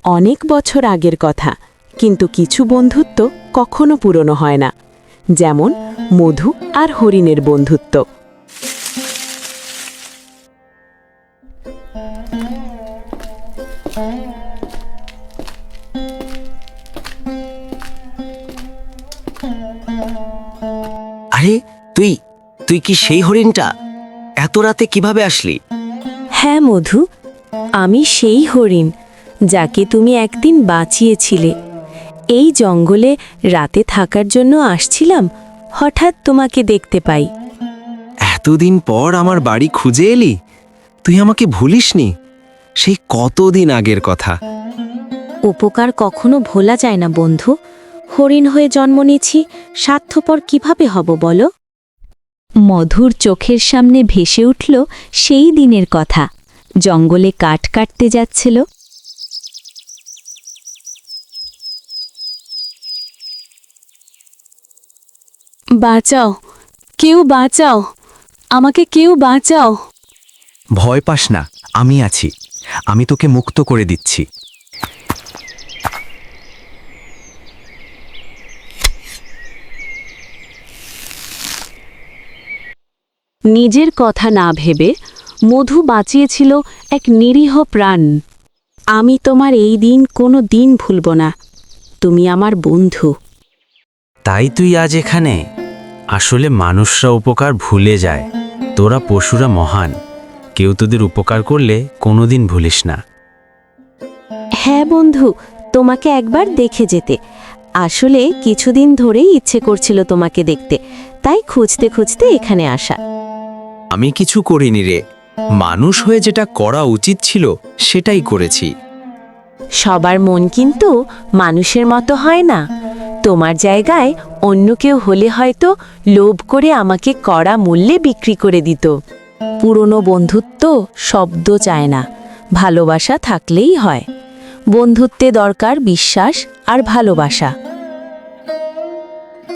অনেক বছর আগের কথা, কিন্তু কিছু বন্ধুত্ব কখনো পুরনো হয় না, যেমন মধু আর হরিণের বন্ধুত্ব। আরে তুই তুই কি সেই হরিণটা? এত রাতে কিভাবে আসলি? হ্যাঁ মধু, আমি সেই হরিণ যাকে তুমি একদিন বাঁচিয়েছিলে। এই জঙ্গলে রাতে থাকার জন্য আসছিলাম, হঠাৎ তোমাকে দেখতে পাই। এতদিন পর আমার বাড়ি খুঁজে এলি? তুই আমাকে ভুলিসনি? সেই কতদিন আগের কথা। উপকার কখনো ভোলা যায় না বন্ধু। হরিণ হয়ে জন্ম নিয়েছি, স্বার্থপর কিভাবে হব বলো? মধুর চোখের সামনে ভেসে উঠল সেই দিনের কথা। জঙ্গলে কাঠ কাটতে যাচ্ছিল। বাঁচাও, কেউ বাঁচাও, আমাকে কেউ বাঁচাও। ভয় পাস না, আমি আছি। আমি তোকে মুক্ত করে দিচ্ছি। নিজের কথা না ভেবে মধু বাঁচিয়েছিল এক নিরীহ প্রাণ। আমি তোমার এই দিন কোনো দিন ভুলব না। তুমি আমার বন্ধু। তাই তুই আজ এখানে? আসলে মানুষরা উপকার ভুলে যায়। তোরা পশুরা মহান, কেউ তোদের উপকার করলে কোনোদিন ভুলিস না। হ্যাঁ বন্ধু, তোমাকে একবার দেখে যেতে। আসলে কিছুদিন ধরেই ইচ্ছে করছিল তোমাকে দেখতে, তাই খুঁজতে খুঁজতে এখানে আসা। আমি কিছু করিনি রে। মানুষ হয়ে যেটা করা উচিত ছিল সেটাই করেছি। সবার মন কিন্তু মানুষের মতো হয় না। তোমার জায়গায় অন্য কেউ হলে হয়তো লোভ করে আমাকে কড়া মূল্যে বিক্রি করে দিত। পুরনো বন্ধুত্ব শব্দ চায় না, ভালোবাসা থাকলেই হয়। বন্ধুত্বে দরকার বিশ্বাস আর ভালোবাসা।